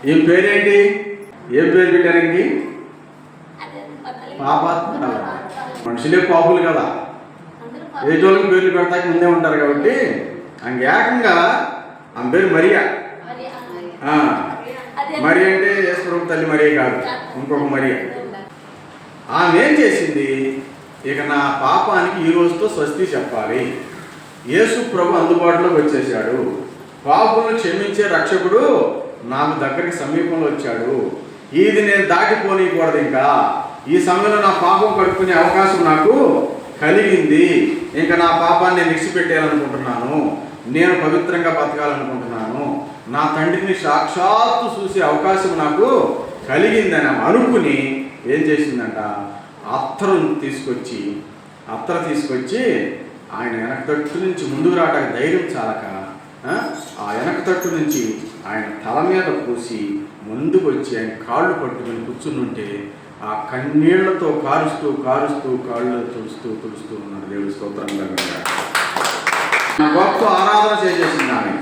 ఈ పేరేంటి? ఏం పేరు పెట్టారండి? పాపాత్మ. మనుషులే పాపులు కదా, ఏ జోలికి పేర్లు పెడతాకి ముందే ఉంటారు కాబట్టి ఏకంగా ఆమె పేరు మరియా. మరి అంటే యేసుప్రభు తల్లి మరియ కాదు, ఇంకొక మరియా. ఆమె ఏం చేసింది? ఇక నా పాపానికి ఈ రోజుతో స్వస్తి చెప్పాలి. యేసు ప్రభు అందుబాటులోకి వచ్చేసాడు, పాపులను క్షమించే రక్షకుడు నాకు దగ్గరికి సమీపంలో వచ్చాడు, ఇది నేను దాటిపోనీయకూడదు, ఇంకా ఈ సమయంలో నా పాపం కడుక్కునే అవకాశం నాకు కలిగింది, ఇంకా నా పాపాన్ని నేను విడిచిపెట్టాలనుకుంటున్నాను, నేను పవిత్రంగా బతకాలనుకుంటున్నాను, నా తండ్రిని సాక్షాత్తు చూసే అవకాశం నాకు కలిగిందని అనుకుని ఏం చేసిందంట? అత్తరు తీసుకొచ్చి ఆయన వెనక తట్టు నుంచి ముందుకు రావడానికి ధైర్యం చాలక ఆ వెనక తట్టు నుంచి ఆయన తల మీద పూసి ముందుకు వచ్చి ఆయన కాళ్ళు పట్టుకుని కూర్చునుంటే ఆ కన్నీళ్లతో కారుస్తూ కాళ్ళు తుడుస్తూ ఉన్నాడు. దేవుడి స్తోత్రంగా గొప్ప ఆరాధన చేసేసింది ఆమె.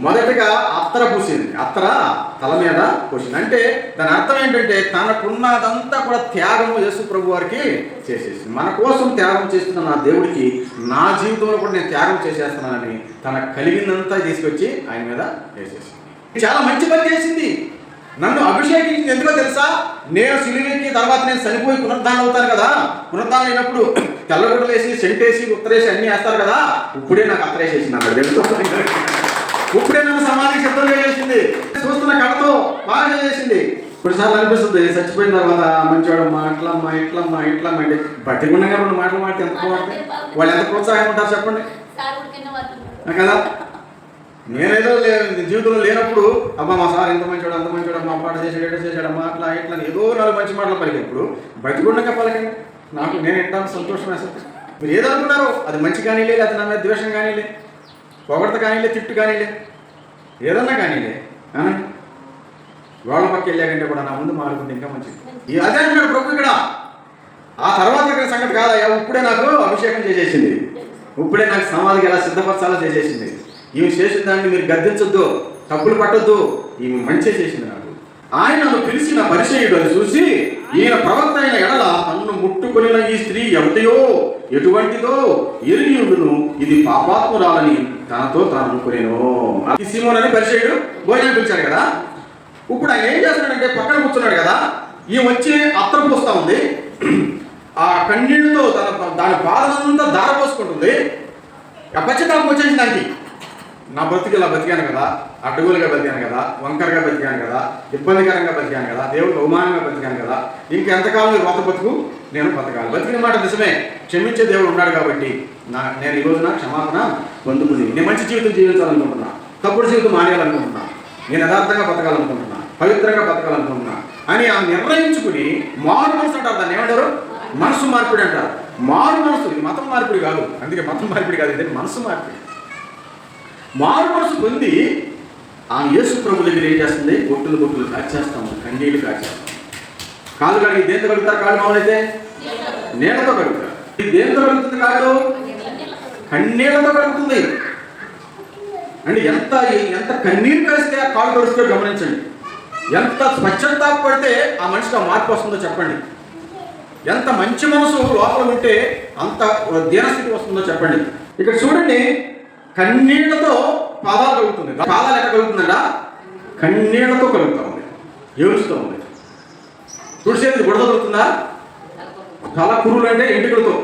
మొదటగా అత్తర పూసింది, అత్తర తల మీద పూసింది. అంటే దాని అర్థం ఏంటంటే తనకున్నదంతా కూడా త్యాగము యేసు ప్రభు వారికి చేసేసింది. మన కోసం త్యాగం చేస్తున్న నా దేవుడికి నా జీవితంలో కూడా నేను త్యాగం చేసేస్తున్నానని తనకు కలిగిందంతా తీసుకొచ్చి ఆయన మీద వేసేసింది. చాలా మంచి పని చేసింది. నన్ను అభిషేకించింది ఎందుకో తెలుసా? నేను సిలువెక్కి తర్వాత నేను చనిపోయి పునరుద్ధానం అవుతాను కదా, పునరుద్ధానం అయినప్పుడు తెల్లగుడ్డలు వేసి సెంటేసి ఉత్తరేసి అన్నీ వేస్తారు కదా, ఇప్పుడే నాకు అత్తరేసేసింది అక్కడ తెలుసు. ఇప్పుడే నన్ను సమాధికి సిద్ధం చేసింది, చూస్తున్న కళతో బాగా చేసింది. కొన్నిసార్లు అనిపిస్తుంది చచ్చిపోయిన తర్వాత మంచివాడు మాటలమ్మా ఇట్లమ్మా అంటే బతికుండగా రెండు మాటలు మాట్లాడితే ఎంత బాగుంటుంది, వాళ్ళు ఎంత ప్రోత్సాహం ఉంటారు చెప్పండి కదా. నేనేదో జీవితంలో లేనప్పుడు అబ్బా మా సార్ ఎంత మంచివాడు అంత మంచివాడు, మా పాట చేసాడమ్మా అట్లా ఇట్లా ఏదో 4 మంచి మాటలు పలికినప్పుడు బతికుండగా పలకండి, నాకు నేను ఎంటాను సంతోషం వేస్తుంది. మీరు ఏదనుకున్నారో అది మంచి కానీలే, లేకపోతే నా మీద ద్వేషం కానీలే, పొగడత కానీలే, తిట్టు కానీలే, ఏదన్నా కానీలే, వాళ్ళ పక్క వెళ్ళాకంటే కూడా నా ముందు మారుకుంటే ఇంకా మంచిది. అదే అంటున్నాడు ప్రభు ఇక్కడ. ఆ తర్వాత ఇక్కడ సంగతి కాదయ్యా, ఇప్పుడే నాకు అభిషేకం చేసేసింది, ఇప్పుడే నాకు సమాధికి ఎలా సిద్ధపరచాలో చేసేసింది. ఈమె చేసిన దాన్ని మీరు గద్దించొద్దు, తప్పులు పట్టొద్దు, ఈమె మంచి చేసింది నాకు. ఆయనను పిలిచిన పరిచయుడు అని చూసి ఈయన ప్రవక్త అయిన ఎడల తనను ముట్టుకొనిన ఈ స్త్రీ ఎవరియో ఎటువంటిదో ఎరిగియుడును, ఇది పాపాత్మురాలని తనతో తాను అనుకునేను. ఈ సీమోన్ అని పరిచయుడు భోజనం పిలిచాడు కదా. ఇప్పుడు ఆయన ఏం చేస్తున్నాడంటే పక్కన కూర్చున్నాడు కదా, ఈమె వచ్చి అత్తరు పోస్తా ఉంది, ఆ కన్నీళ్లతో దాని బాధనంతా దారపోసుకుంటుంది. ఆ పశ్చాత్తాపం వచ్చేసింది దానికి. నా బ్రతికి ఇలా బతికాను కదా, అడ్డగోలుగా బతికాను కదా, వంకరగా బతికాను కదా, ఇబ్బందికరంగా బతికాను కదా, దేవుడికి అవమానంగా బతికాను కదా, ఇంకెంతకాలం రోత బతుకు నేను బతకాలి. బతికిన మాట నిజమే, క్షమించే దేవుడు ఉన్నాడు కాబట్టి నేను ఈ రోజున క్షమాపణ పొందుకుని నేను మంచి జీవితం జీవించాలనుకుంటున్నా, తప్పుడు జీవితం మానేయాలనుకుంటున్నా, నేను యథార్థంగా బతకాలనుకుంటున్నా, పవిత్రంగా బతకాలనుకుంటున్నా అని ఆ నిర్ణయించుకుని మారు మనసు అంటారు. దాన్ని ఏమంటారు? మనసు మార్పిడి అంటారు. మారు మనసు, ఇది మతం మార్పిడి కాదు, అందుకే మతం మార్పిడి కాదు, ఇది మనసు మార్పిడి. మారు మనసు పొంది ఆ యేసు ప్రభు దగ్గర ఏం చేస్తుంది? బొట్టులు కాచేస్తాము, కన్నీళ్ళు కాచేస్తాం. కాళ్ళు కడిగి దేంతో కడుగుతారు? కాళ్ళు మామూలైతే నీళ్ళతో కడుగుతారు. దేంతో కడుగుతుంది? కాళ్ళు కన్నీళ్లతో కడుగుతుంది. అంటే ఎంత కన్నీరు కలిస్తే ఆ కాళ్ళు కడుగుతో గమనించండి. ఎంత పశ్చాత్తాపడితే ఆ మనిషికి ఆ మార్పు వస్తుందో చెప్పండి. ఎంత మంచి మనసు లోపల ఉంటే అంత దీనస్థితి వస్తుందో చెప్పండి. ఇక్కడ చూడండి, కన్నీళ్లతో పాదాలు కలుగుతుంది. పాదాలు ఎక్కడ కలుగుతుందంట? కన్నీళ్లతో కలుగుతూ ఉంది, ఏడుస్తూ ఉంది. తుడిసేది బుడద కలుగుతుందా? తలకురులు అంటే ఎంటుకలతో,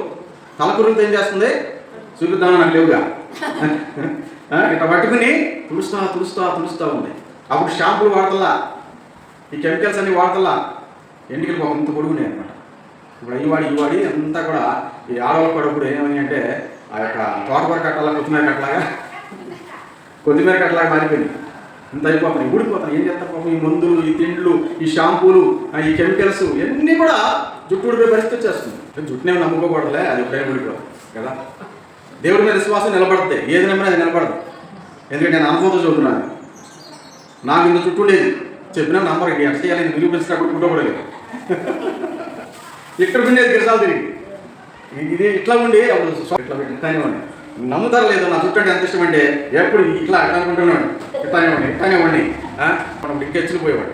తలకురులతో ఏం చేస్తుంది? చూపిద్దామని నాకు లేవుగా, ఇట్లా పట్టుకుని తుడుస్తూ ఉంది. అప్పుడు షాంపులు వాడతల్లా, ఈ కెమికల్స్ అన్ని వాడతల్లా, ఎంటికలు అంత పొడుగున్నాయి అనమాట. ఇప్పుడు అయ్యి వాడి అంతా కూడా ఈ ఆడవాళ్ళ కూడా ఇప్పుడు ఏమని అంటే ఆ యొక్క తోటకూర కట్టలా కొత్తిమీర కట్టలాగా మారిపోయింది. ఇంత అయిపోతాయి, ఊడిపోతాయి. ఏం చేస్తారు పాపం? ఈ మందులు, ఈ తిండ్లు, ఈ షాంపూలు, ఈ కెమికల్స్ ఇవన్నీ కూడా జుట్టు ఊడిపోయే పరిస్థితి వచ్చేస్తుంది. జుట్టునే నమ్ముకోకూడదులే, అది ఎప్పుడైనా ఊడిపోతుంది కదా. దేవుడి మీద విశ్వాసం నిలబడితే ఏది నమ్మినా అది నిలబడదు. ఎందుకంటే నేను అనుభవంతో చదువుతున్నాను. నాకు ఇంత చుట్టూ లేదు, చెప్పినా నమ్మరు. ఎంత చేయాలి? విలువ పెంచినా కుట్టుకోకూడదు. ఇక్కడ ఉండేది గిరిసాలు తిరిగి ఇది ఇట్లా ఉండి అప్పుడు ఇట్లా కానివ్వండి, నమ్ముతారు లేదు. నా చుట్టూ ఎంత ఇష్టం అంటే ఎప్పుడు ఇట్లా అనుకుంటున్నాడు, ఇట్లానేవ్వండి మనం ఇంకెచ్చిపోయేవాడు.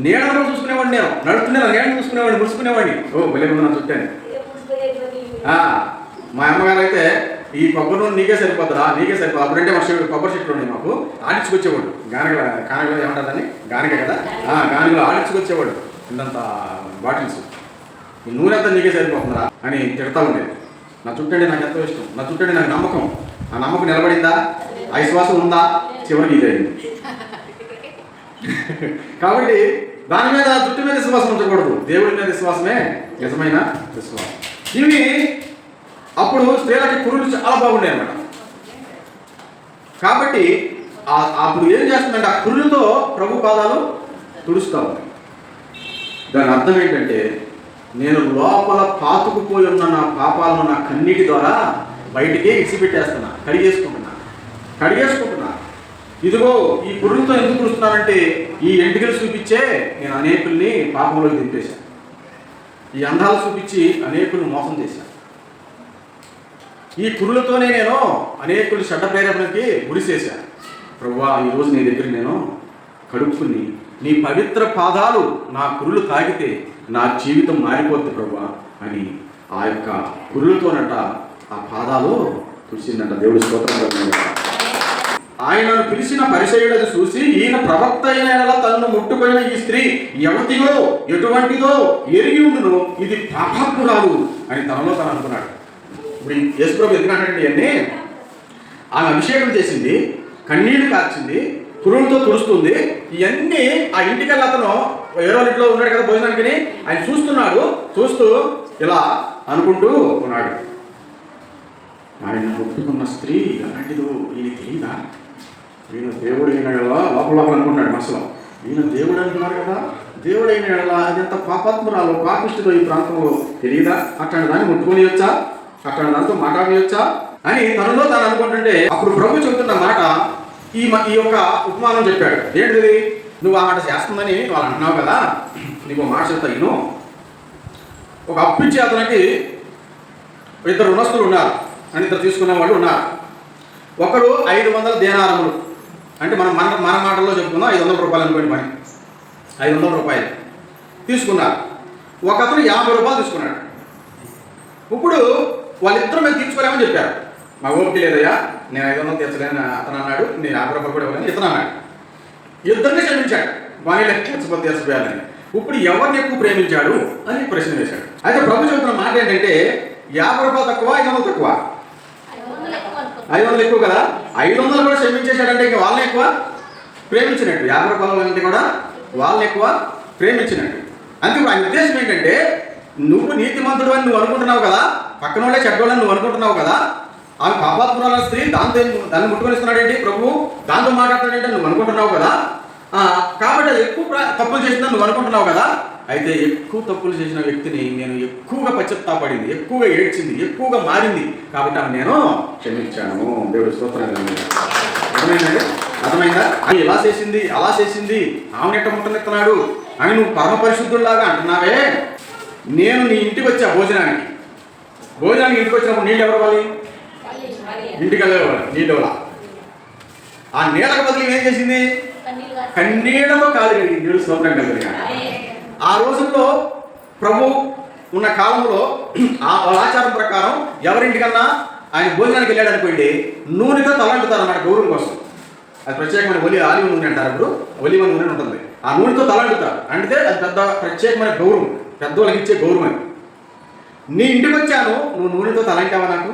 నీడను చూసుకునేవాడిని, నేను నడుస్తున్నా నీడను చూసుకునేవాడిని, ముడుచుకునేవాడిని. ఓ భలే ఉంది నా చుట్టాను. మా అమ్మగారు అయితే ఈ కొబ్బరి నూనె నీకే సరిపోతుందా, నీకే సరిపోదు. అప్పుడంటే మా కొబ్బరి చెట్లు ఉన్నాయి మాకు, ఆడించుకొచ్చేవాడు. కానగలో ఏమంటుందని, గానిగ కదా, గానిగలో ఆడించుకొచ్చేవాడు ఇంతంత బాటిల్స్. ఈ నూనె అంతా నీకే సరిపోతుందా అని తిడతా ఉండేది. నా చుట్టండి నాకు ఎంతో ఇష్టం, నా చుట్టండి నాకు నమ్మకం. ఆ నమ్మకం నిలబడిందా, ఆ విశ్వాసం ఉందా, చివరికి ఇది అయింది. కాబట్టి దాని మీద జుట్టు మీద విశ్వాసం ఉంచకూడదు, దేవుడి మీద విశ్వాసమే నిజమైన విశ్వాసం. ఇవి అప్పుడు స్త్రీలకి కురులు చాలా బాగుండే అన్నమాట. కాబట్టి అప్పుడు ఏం చేస్తుందంటే ఆ కురులతో ప్రభు పాదాలు తుడుస్తూ ఉన్నాయి. దాని అర్థం ఏంటంటే, నేను లోపల పాతుకుపోయి ఉన్న నా పాపాలను నా కన్నీటి ద్వారా బయటికే ఇచ్చిపెట్టేస్తున్నా, కడిగేసుకుంటున్నా. ఇదిగో ఈ కురులతో ఎందుకు తుడుస్తున్నానంటే, ఈ ఎంటికలు చూపించే నేను అనేకుల్ని పాపంలోకి దింపేశాను, ఈ అందాలు చూపించి అనేకుల్ని మోసం చేశాను. ఈ కురులతోనే నేను అనేకులు చెడ్డ ప్రేరేపణకి గురి చేశాను. ప్రభువా, ఈరోజు నీ దగ్గర నేను కడుక్కుని నీ పవిత్ర పాదాలు నా కురులు తాకితే నా జీవితం మారిపోద్ది ప్రభువా అని ఆ యొక్క కురులతోనట ఆ పాదాలు తుడిచిందంట. దేవుడి స్తోత్రం. ఆయనను పిలిచిన పరిసయ్యుడు చూసి, ఈయన ప్రవక్త అయిన తనను ముట్టుకున్న ఈ స్త్రీ ఎవరిదో ఎటువంటిదో ఎరిగి ఉండును, ఇది పాపాత్మురాలు అని తనలో తను అనుకున్నాడు. ఇప్పుడు యేసుప్రభు ఎందుకంటే అన్నీ ఆమె అభిషేకం చేసింది, కన్నీళ్లు కార్చింది, కురులతో తుడుస్తుంది. ఇవన్నీ ఆ ఇంటికల్లా అతను వేరే ఇంట్లో ఉన్నాడు కదా భోజనానికి, ఆయన చూస్తూ ఇలా అనుకుంటూ ఉన్నాడు. ఆయన ముట్టుకున్న స్త్రీ అలాంటిదో ఈయన తెలియదా, ఈయన దేవుడు అయిన లోపల అనుకున్నాడు మనసులో. ఈయన దేవుడు అంటున్నారు కదా, దేవుడు అయిన అదంత పాపాత్మురాలు, పాపిష్టితో ఈ ప్రాంతంలో తెలియదా, అట్లాంటి దాన్ని ముట్టుకొని వచ్చా, అట్లాంటి దాంతో మాట్లాడవచ్చా అని తనలో తాను అనుకుంటుంటే, అప్పుడు ప్రభు చెబుతున్న మాట ఈ యొక్క ఉపమానం చెప్పాడు. ఏంటిది, నువ్వు ఆ మాట చేస్తుందని వాళ్ళు అంటున్నావు కదా, నీకు మాట చెప్తా. ఇను, ఒక అప్పిచ్చే అతనికి ఇద్దరు రుణస్తులు ఉన్నారు అని, ఇద్దరు తీసుకున్న వాళ్ళు ఉన్నారు. ఒకడు 500 దేనారములు, అంటే మన మాటల్లో చెప్పుకుందాం 500 రూపాయలు అనుకోండి, పని 500 రూపాయలు తీసుకున్నారు. ఒక అతను 50 రూపాయలు తీసుకున్నాడు. ఇప్పుడు వాళ్ళిద్దరూ మేము తీర్చుకోలేమని చెప్పారు. మా ఓపిక లేదయ్యా, నేను 500 తీర్చలేని అతను అన్నాడు, నేను 50 రూపాయలు కూడా ఇవ్వలేని ఇతను అన్నాడు. ఇద్దరిని క్షమించాడు, వాణి లెక్క తీర్చిపోయాలని. ఇప్పుడు ఎవరిని ఎక్కువ ప్రేమించాడు అని ప్రశ్న వేశాడు. అయితే ప్రభు చెబుతున్న మాట ఏంటంటే, 50 రూపాయలు తక్కువ, 500 తక్కువ? 500 ఎక్కువ కదా. 500 కూడా క్షమించేశాడంటే ఇంకా వాళ్ళని ఎక్కువ ప్రేమించినట్టు, 50 రూపాయల అంటే కూడా వాళ్ళని ఎక్కువ ప్రేమించినట్టు. అందుకు ఆయన ఉద్దేశం ఏంటంటే, నువ్వు నీతిమంతుడు అని నువ్వు అనుకుంటున్నావు కదా, పక్కన వాళ్ళే చెడ్డోళ్ళని నువ్వు అనుకుంటున్నావు కదా, ఆమె పాపాత్మురాల స్త్రీ దాన్ని ముట్టుకొని ఇస్తున్నాడు ఏంటి ప్రభు, దాంతో మాట్లాడుతున్నాడంటే నువ్వు అనుకుంటున్నావు కదా, కాబట్టి అది ఎక్కువ తప్పులు చేసిందని నువ్వు అనుకుంటున్నావు కదా. అయితే ఎక్కువ తప్పులు చేసిన వ్యక్తిని నేను ఎక్కువగా పశ్చాత్తాపడింది, ఎక్కువగా ఏడ్చింది, ఎక్కువగా మారింది, కాబట్టి ఆమె నేను క్షమించాను. దేవుడి స్తోత్రం. అర్థమైందా? ఆమె ఇలా చేసింది, అలా చేసింది, ఆమెను ఎట్ట ముట్టనెత్తున్నాడు అని నువ్వు పరమ పరిశుద్ధుల్లాగా అంటున్నావే. నేను నీ ఇంటికి వచ్చా భోజనానికి ఇంటికి వచ్చినప్పుడు నీళ్ళు ఎవరు ఇవ్వాలి? ఇంటికి వెళ్ళేవాళ్ళు నీళ్ళు ఇవ్వాలి. ఆ నీళ్ళకు బదులు ఏం చేసింది? కన్నీళ్లతో కాదు కడిగింది. నీళ్ళు స్తోత్రం కలిగి. ఆ రోజుల్లో ప్రభు ఉన్న కాలంలో ఆ ఆచారం ప్రకారం ఎవరింటికన్నా ఆయన భోజనానికి వెళ్ళాడు అనుకోండి, నూనెతో తలంటుతారు అన్నమాట గౌరవం కోసం. అది ప్రత్యేకమైన ఆలివ్ నూనె అంటారు. ఇప్పుడు ఒలివ నూనె ఉంటుంది, ఆ నూనెతో తలంటుతారు. అంటే అది పెద్ద ప్రత్యేకమైన గౌరవం, పెద్దవాళ్ళకి ఇచ్చే గౌరవం. నీ ఇంటికి వచ్చాను, నువ్వు నూనెతో తలంటావా నాకు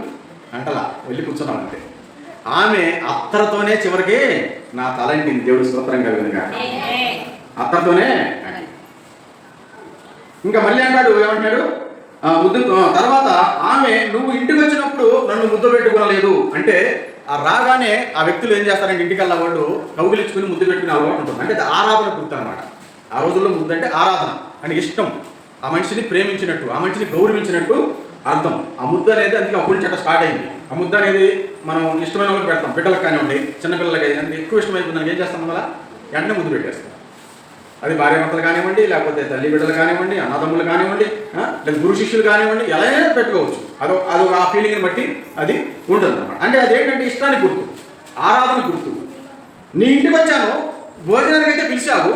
అంటలా, వెళ్ళి కూర్చున్నావు అంతే. ఆమె అత్తరతోనే చివరికి నా తలంటింది. దేవుడు స్తోత్రం కలిగినగా అత్తరతోనే. ఇంకా మళ్ళీ అంటాడు, ఏమంటున్నాడు తర్వాత ఆమె నువ్వు ఇంటికి వచ్చినప్పుడు నన్ను ముద్దు పెట్టుకోలేదు అంటే, ఆ రాగానే ఆ వ్యక్తులు ఏం చేస్తారంటే ఇంటికల్లా వాళ్ళు కౌగిలించుకుని ముద్దు పెట్టుకునే అలవాటు ఉంటుంది. అంటే ఆరాధన గుర్తు అనమాట. ఆ రోజుల్లో ముద్దు అంటే ఆరాధన అని, ఇష్టం, ఆ మనిషిని ప్రేమించినట్టు, ఆ మనిషిని గౌరవించినట్టు అర్థం. ఆ ముద్ద అనేది అందుకే అప్పుడు చెట్ట స్టార్ట్ అయింది. ఆ ముద్ద అనేది మనం ఇష్టమైన వాళ్ళకి పెడతాం, బిడ్డలకు కానివ్వండి, చిన్నపిల్లలకి అయితే ఎక్కువ ఇష్టమైంది దానికి ఏం చేస్తాం, వల్ల వెంటనే ముద్దు పెట్టేస్తాం. అది భార్యాభర్తలు కానివ్వండి, లేకపోతే తల్లి బిడ్డలు కానివ్వండి, అన్నదమ్ములు కానివ్వండి, లేదా గురు శిష్యులు కానివ్వండి, ఎలా పెట్టుకోవచ్చు. అదో ఆ ఫీలింగ్ని బట్టి అది ఉంటుంది అన్నమాట. అంటే అదేంటంటే ఇష్టానికి గుర్తు, ఆరాధన గుర్తు. నీ ఇంటికి వచ్చాను, భోజనానికి అయితే పిలిచావు,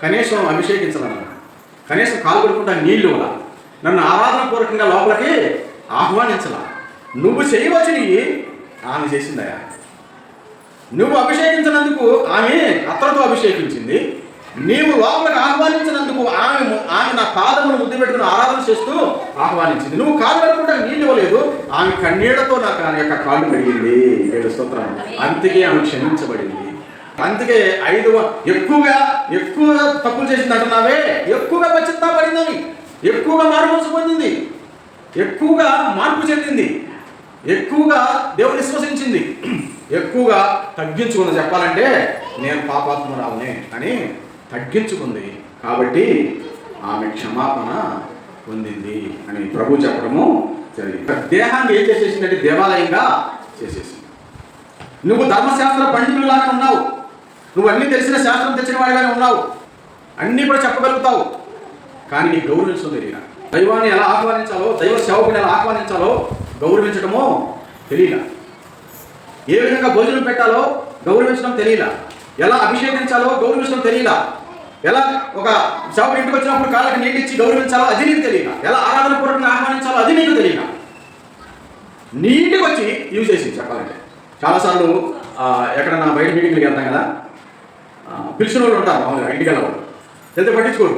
కనీసం అభిషేకించలను, కనీసం కాలు కొడుకుంటా నీళ్ళు ఇవ్వాల, నన్ను ఆరాధన పూర్వకంగా లోపలికి ఆహ్వానించాల. నువ్వు చేయవలసినవి ఆమె చేసిందయా. నువ్వు అభిషేకించినందుకు ఆమె అత్తలతో అభిషేకించింది, నీవు లోపలికి ఆహ్వానించినందుకు ఆమె నా పాదమును ముద్దు పెట్టుకుని ఆరాధన చేస్తూ ఆహ్వానించింది. నువ్వు కాలు కడుకుంటా నీళ్ళు ఇవ్వలేదు, ఆమె కన్నీళ్లతో నాకు ఆమె యొక్క కాళ్ళు కడిగింది. 7 స్తోత్రాలు. అందుకే ఆమె క్షమించబడింది. అందుకే ఎక్కువగా తప్పులు చేసింది అంటున్నావే, ఎక్కువగా పశ్చాత్తాపడిందని, ఎక్కువగా మారుమనసు పొందింది, ఎక్కువగా మార్పు చెందింది, ఎక్కువగా దేవుని విశ్వసించింది, ఎక్కువగా తగ్గించుకుంది. చెప్పాలంటే నేను పాపాత్మురాలనే అని తగ్గించుకుంది. కాబట్టి ఆమె క్షమాపణ పొందింది అని ప్రభు చెప్పడము జరిగింది. దేహాన్ని ఏం చేసేసిందంటే దేవాలయంగా చేసేసింది. నువ్వు ధర్మశాస్త్ర పండితులాగా ఉన్నావు, నువ్వు అన్నీ తెలిసిన శాస్త్రం తెచ్చిన వాడిగానే ఉన్నావు, అన్నీ కూడా చెప్పగలుగుతావు, కానీ నీకు గౌరవించడం తెలియదు. దైవాన్ని ఎలా ఆహ్వానించాలో, దైవ సేవకుని ఎలా ఆహ్వానించాలో గౌరవించడమో తెలియలా. ఏ విధంగా భోజనం పెట్టాలో గౌరవించడం తెలియలా. ఎలా అభిషేకించాలో గౌరవించడం తెలియలా. ఎలా ఒక సేవకుడు ఇంటికి వచ్చినప్పుడు కాళ్ళకి నీళ్ళు ఇచ్చి గౌరవించాలో అది నీకు తెలియలా. ఎలా ఆరాధన పూర్వకంగా ఆహ్వానించాలో అది నీకు తెలియలా. నీటికి వచ్చి యూజ్ చేసింది. చెప్పాలంటే చాలాసార్లు ఎక్కడన్నా బయట మీటింగ్కి వెళ్తాం కదా, పిలిచిన వాళ్ళు ఉంటారు, మామూలుగా ఇంటికి వెళ్ళవాళ్ళు వెళ్తే పట్టించుకోరు.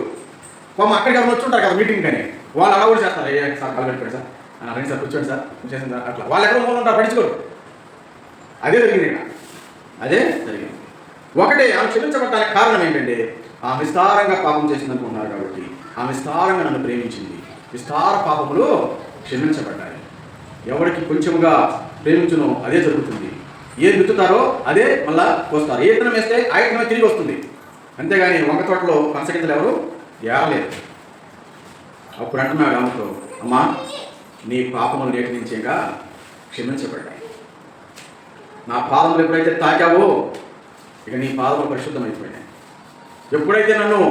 పాపం అక్కడికి ఎవరు వచ్చి ఉంటారు కదా మీటింగ్ కానీ, వాళ్ళు అలా కూడా చేస్తారు. సార్ కాల్ పెట్టుకోండి సార్, రండి సార్ కూర్చోండి సార్ చేసింది సార్, అట్లా వాళ్ళు ఎక్కడ మూలు ఉంటారు, పట్టించుకోరు. అదే జరిగింది ఇక్కడ, అదే జరిగింది. ఒకటే ఆమె క్షమించబడటానికి కారణం ఏంటంటే ఆమె విస్తారంగా పాపం చేసిందనుకుంటున్నారు కాబట్టి ఆమె విస్తారంగా నన్ను ప్రేమించింది. విస్తార పాపములు క్షమించబడ్డాయి. ఎవరికి కొంచెంగా ప్రేమించునో అదే జరుగుతుంది. ఏది విత్తుతారో అదే మళ్ళా పోస్తారు. ఏ ఇత్తనం వేస్తే ఆ ఇత్తనమే తిరిగి వస్తుంది. అంతేగాని వంగ తోటలో పనసగింజలు ఎవరు ఏరలేదు. అప్పుడు అంటున్నాడు ఆమెతో, అమ్మా నీ పాపములు నేటి నుంచేగా క్షమించబడ్డాయి. నా పాదములు ఎప్పుడైతే తాకావో ఇక నీ పాదములు పరిశుద్ధమైపోయినాయి. ఎప్పుడైతే నన్ను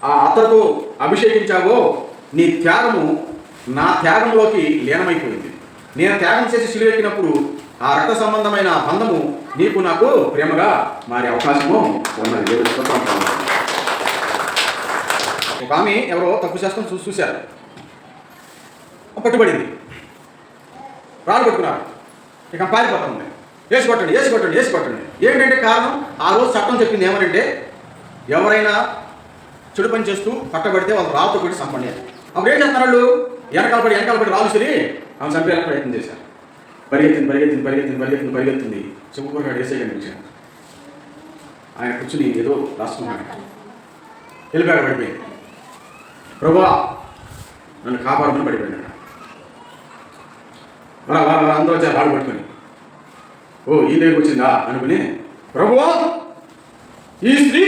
ఆ అత్తతో అభిషేకించావో నీ త్యాగము నా త్యాగంలోకి లీనమైపోయింది. నేను త్యాగం చేసి సిలువెక్కినప్పుడు ఆ రక్త సంబంధమైన బంధము నీకు నాకు ప్రేమగా మారే అవకాశము ఉన్నది. ఒక ఆమె ఎవరో తప్పు చేస్తాం చూశారు, పట్టుబడింది, రాళ్ళు కొట్టుకున్నారు, ఇక పారిపోతా ఉంది. వేసి కొట్టండి, వేసి కొట్టండి, వేసి కొట్టండి. ఏంటంటే కారణం, ఆ రోజు చట్టం చెప్పింది ఏమనంటే ఎవరైనా చెడు పని చేస్తూ పట్టబడితే వాళ్ళు రాళ్ళతో కొట్టి చంపండి. అప్పుడు ఏం చేస్తున్నారు వాళ్ళు, వెనకాల పడి రాళ్ళు సరి ఆమె చంపేయాలని ప్రయత్నం చేశారు. పరిగెత్తింది. చెప్పుకోగాడు ఏసై కనిపించాడు. ఆయన కూర్చుని ఏదో రాసుకున్నాడు. వెళ్ళిపోయాడు, పడిపోయింది. ప్రభువా నన్ను కాపాడమని పడిపోయాడు. అందరూ వచ్చారు రాళ్ళు పట్టుకొని. ఓ ఈ దగ్గరికి వచ్చిందా అనుకుని, ప్రభువా ఈ స్త్రీ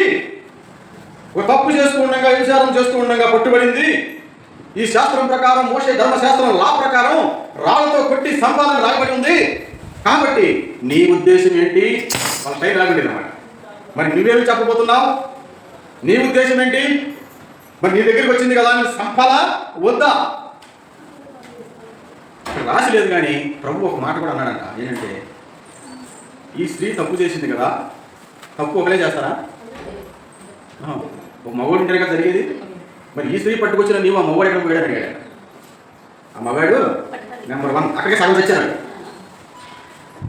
ఒక తప్పు చేస్తూ ఉండగా, విచారం చేస్తూ ఉండగా పట్టుబడింది. ఈ శాస్త్రం ప్రకారం, మోషే ధర్మశాస్త్రం లా ప్రకారం రాళ్ళతో కొట్టి సంపాదన రాయబడి ఉంది. కాబట్టి నీ ఉద్దేశం ఏంటి? వాళ్ళ టైం రాబడింది అన్నమాట. మరి నువ్వేమి చెప్పబోతున్నావు? నీ ఉద్దేశం ఏంటి? మరి నీ దగ్గరికి వచ్చింది కదా, నువ్వు సంపాలా వద్దా? రాసి లేదు కానీ ప్రభు ఒక మాట కూడా అన్నాడంట. ఏంటంటే ఈ స్త్రీ తప్పు చేసింది కదా, తప్పు ఒకలే చేస్తారా? ఒక మగవాడు ఉంటే కదా జరిగేది. మరి ఈ స్త్రీ పట్టుకొచ్చిన నీవు ఆ మగవాడు ఎక్కడ పోయాడు అడిగాడు. ఆ మగాడు నెంబర్ 1 అక్కడికి సగం తెచ్చాడు.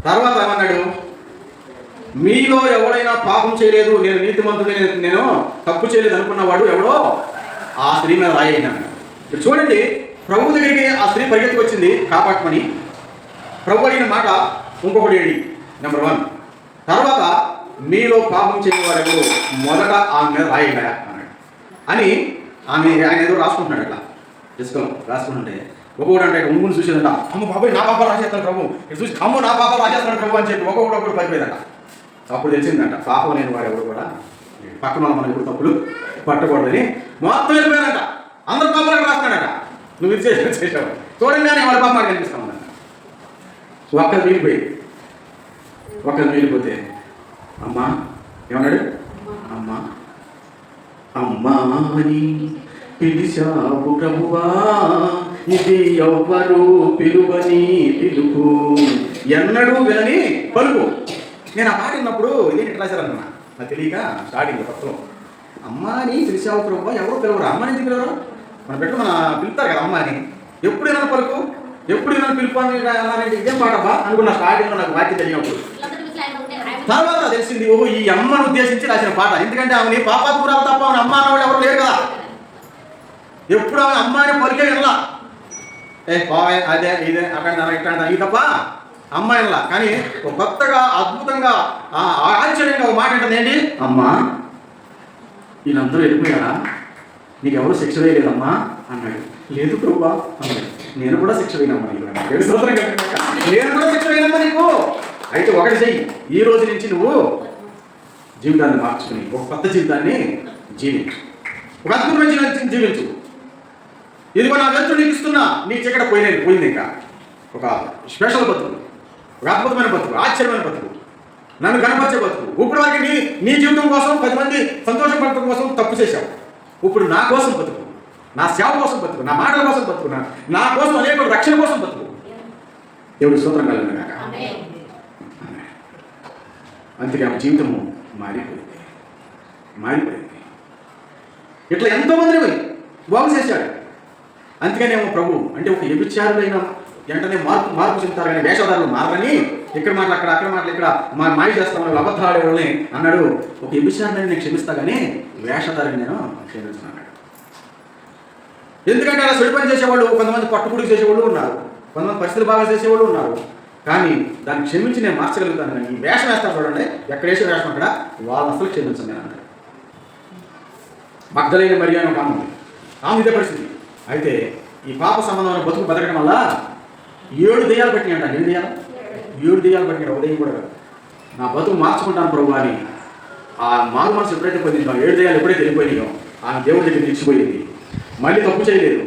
తర్వాత ఏమన్నాడు, మీలో ఎవడైనా పాపం చేయలేదు, నేను నీతిమంతుడే, నేను తప్పు చేయలేదు అనుకున్నవాడు ఎవడో ఆ స్త్రీ మీద రాయన్నాడు. చూడండి, ప్రభు దగ్గరికి ఆ స్త్రీ పరిగెత్తుకు వచ్చింది కాపాడమని. ప్రభు అడిగిన మాట ఇంకొకటి ఏంటి, నెంబర్ 1. తర్వాత మీలో పాపం చేయవాడెవరు మొదట ఆమె మీద రాయగా అన్నాడు అని ఆయన ఏదో రాసుకుంటున్నాడు. అట్లా రాసుకుంటుంటే ఒక్కొక్కడు అంటే ఉంగుని చూసేదంట, అమ్మ బాబాయ్ నా పాప రాసేస్తాను ప్రభు, ఇది చూసి అమ్మ నా పాప రాసేస్తాను ప్రభు అని చెప్పి ఒక్కొక్కడు పడిపోయిందంట. అప్పుడు తెలిసిందంట పాపం లేని వాడు ఎవరు కూడా పక్కన మనం ఎప్పుడు తప్పులు పట్టకూడదని మొత్తం వెళ్ళిపోయారంట. అందరు పాపాలు రాస్తున్నాడట. నువ్వు ఇది చేసావు చూడండి అని వాళ్ళ పాప మాట కనిపిస్తామన్నట. ఒక్కరు మిగిలిపోతే అమ్మా ఏమన్నాడు, అమ్మా అమ్మాని పిలిచావు ప్రభువా, ఇది ఎవ్వరు పిలువని పిలుపు, ఎన్నడూ వినని పలుకు. నేను ఆ పాట విన్నప్పుడు ఇదేంటి ఎట్లా రాశారన్నా నాకు తెలియక స్టార్టింగ్ కొత్తలో అమ్మా అని పిలిచావు ప్రభు, ఎవరో పిలవరు, అమ్మని ఎందుకు పిలవరు? మన బిడ్డలు పిలుస్తారు కదా అమ్మ అని. ఎప్పుడు ఏమైనా పలుకు, ఎప్పుడు ఏమైనా పిలుపు అని అన్నారంటే ఇదేం పాటబ్బా అనుకున్న స్టార్టింగ్లో నాకు వాక్యం తెలియనప్పుడు. తర్వాత తెలిసింది ఓహో ఈ అమ్మను ఉద్దేశించి రాసిన పాట. ఎందుకంటే ఆమెని పాపాత్మురాలు తప్ప ఆమె అమ్మ అన్నవాళ్ళు ఎవరు లేరు కదా. ఎప్పుడు ఆమె అమ్మ అని పలికే వినలా, బావే అదే ఇదే అక్కడ ఇట్లా ఇది తప్ప అమ్మాయి అనలా. కానీ కొత్తగా అద్భుతంగా ఆశ్చర్యంగా ఒక మాట ఏంటంటే ఏంటి, అమ్మా వీళ్ళందరూ వెళ్ళిపోయారా, నీకు ఎవరు శిక్ష వేయలేదమ్మా అన్నాడు. లేదు ప్రభువా అన్నాడు. నేను కూడా శిక్ష వేయనమ్మా నీకు, నేను కూడా శిక్ష వేయనమ్మా నీకు. అయితే ఒకటి చెయ్యి, ఈ రోజు నుంచి నువ్వు జీవితాన్ని మార్చుకుని ఒక కొత్త జీవితాన్ని జీవించు, ఒక అద్భుతమైన జీవితం జీవించు. ఇదిగో నా వెళ్తూ నీకు ఇస్తున్నా, నీ చీకట పోయింది. ఇంకా ఒక స్పెషల్ బతుకు, ఒక అద్భుతమైన బతుకు, ఆశ్చర్యమైన బతుకు, నన్ను కనపరిచే బతుకు. ఇప్పుడు వరకు నీ జీవితం కోసం 10 మంది సంతోషపడటం కోసం తప్పు చేశావు. ఇప్పుడు నా కోసం బతుకు, నా సేవ కోసం బతుకు, నా మాటల కోసం బతుకు, నా కోసం అనేక రక్షణ కోసం బతుకు. దేవుడి స్తోత్రం కలుగును గాక. అందుకే ఆమె జీవితము మారిపోయింది. ఇట్లా ఎంతోమందిని బాగు చేశాడు. అందుకనేమో ప్రభు అంటే ఒక వ్యభిచారులైన వెంటనే మార్పు చెందుతారు కానీ వేషధారులు మారని, ఇక్కడ మాటలు అక్కడ మాటలు ఇక్కడ మాయ చేస్తామని అబద్ధాలు ఆడేవాళ్ళని అన్నాడు. ఒక వ్యభిచారులని నేను క్షమిస్తా కానీ వేషధారిని నేను క్షమిస్తున్నాను. ఎందుకంటే అలా చెడు పని చేసేవాళ్ళు కొంతమంది పట్టుపుడికి చేసేవాళ్ళు ఉన్నారు, కొంతమంది పరిస్థితులు బాగా చేసేవాళ్ళు ఉన్నారు. కానీ దాన్ని క్షమించి నేను మార్చగలుగుతాను. కానీ ఈ వేషం వేస్తాను చూడండి, ఎక్కడ వేసే వేషం అక్కడ వాళ్ళు అసలు క్షమించండి నేను అన్నాడు. మగ్ధలైన మరియా అని ఒక ఆమె ఉంది, ఆమె ఇదే పరిస్థితి. అయితే ఈ పాప సంబంధమైన బతుకు బతకడం వల్ల 7 దెయ్యాలు పట్టినాయి అంట. 7 దెయ్యాలు పట్టినాడు, ఉదయం కూడా కాదు. నా బతుకు మార్చుకుంటాను ప్రభు అని ఆ మారు మనసు ఎప్పుడైతే పొందిందో, 7 దెయ్యాలు ఎప్పుడైతే వెళ్ళిపోయినాయో ఆమె దేవుడి దగ్గర నిలిచిపోయింది. మళ్ళీ తప్పు చేయలేదు,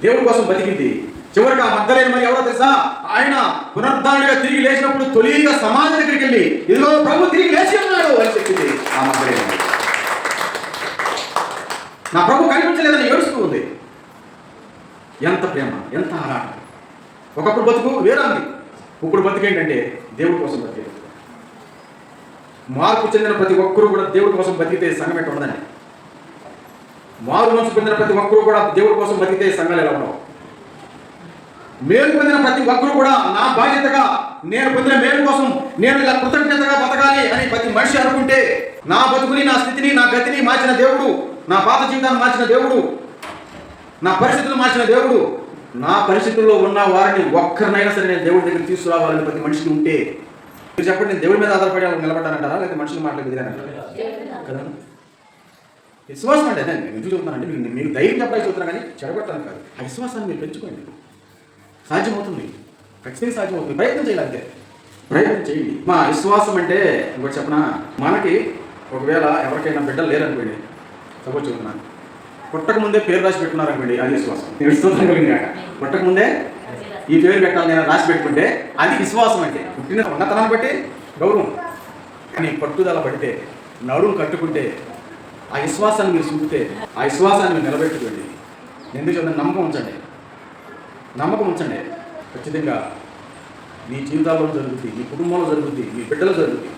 దేవుడి కోసం బతికింది. చివరికి ఆ మగ్ధలైన మరి ఎవరో తెలుసా, ఆయన పునరుద్ధారణగా తిరిగి లేచినప్పుడు తొలిగా సమాజం దగ్గరికి వెళ్ళి ఇదిగో ప్రభు తిరిగి లేచి ఉన్నాడు అని చెప్పింది. ఆ మగ్ధలైన నా ప్రభు కనిపించలేదని ఏడుస్తూ ఉంది. ఎంత ప్రేమ, ఎంత ఆరాటం. ఒకప్పుడు బతుకు వేరంది, ఇప్పుడు బతుకు ఏంటంటే దేవుడి కోసం బతికేది. మార్పు చెందిన ప్రతి ఒక్కరూ కూడా దేవుడి కోసం బతికితే సంఘం ఎట్లా ఉండదండి. మారు మనసు పొందిన ప్రతి ఒక్కరూ కూడా దేవుడి కోసం బతికితే సంఘాలు ఎలా ఉండవు. మేలు పొందిన ప్రతి ఒక్కరూ కూడా నా బాధ్యతగా నేను పొందిన మేలు కోసం నేను ఇలా కృతజ్ఞతగా బతకాలి అని ప్రతి మనిషి అనుకుంటే నా బతుకుని, నా స్థితిని, నా గతిని మార్చిన దేవుడు, నా పాత జీవితాన్ని మార్చిన దేవుడు, నా పరిస్థితులు మార్చిన దేవుడు, నా పరిస్థితుల్లో ఉన్న వారిని ఒక్కరినైనా సరే నేను దేవుడి దగ్గర తీసుకురావాలని ప్రతి మనిషికి ఉంటే మీరు చెప్పండి, నేను దేవుడి మీద ఆధారపడి నిలబడ్డానంటారా లేదా మనుషులు మాట్లాడేదిగానంటారా? కదా విశ్వాసం అంటే అదే నేను ఎందుకు చెబుతున్నానంటే మీరు ధైర్యం చెప్పడానికి చెబుతున్నా కానీ చెడగొట్టాను కాదు. ఆ విశ్వాసాన్ని మీరు పెంచుకోండి, సాధ్యమవుతుంది, ఖచ్చితంగా సాధ్యమవుతుంది. ప్రయత్నం చేయాలి, అంతే ప్రయత్నం చేయండి. మా విశ్వాసం అంటే ఇంకోటి చెప్పనా, మనకి ఒకవేళ ఎవరికైనా బిడ్డలు లేరనుకోండి, సపోజ్ చెబుతున్నాను, పుట్టక ముందే పేరు రాసి పెట్టుకున్నారనుకోండి, అది విశ్వాసం. నేను విశ్వాసం కలిగిన పుట్టక ముందే ఈ పేరు పెట్టాలి నేను రాసి పెట్టుకుంటే అది విశ్వాసం. అంటే పుట్టిన ఉన్నతనాన్ని బట్టి గౌరవం, కానీ పట్టుదల పడితే నడుము కట్టుకుంటే ఆ విశ్వాసాన్ని మీరు చూపితే ఆ విశ్వాసాన్ని మీరు నిలబెట్టుకోండి. ఎందుకు చూడండి, నమ్మకం ఉంచండి. ఖచ్చితంగా మీ జీవితాల్లో జరుగుతుంది, మీ కుటుంబంలో జరుగుతుంది, మీ బిడ్డలో జరుగుతుంది.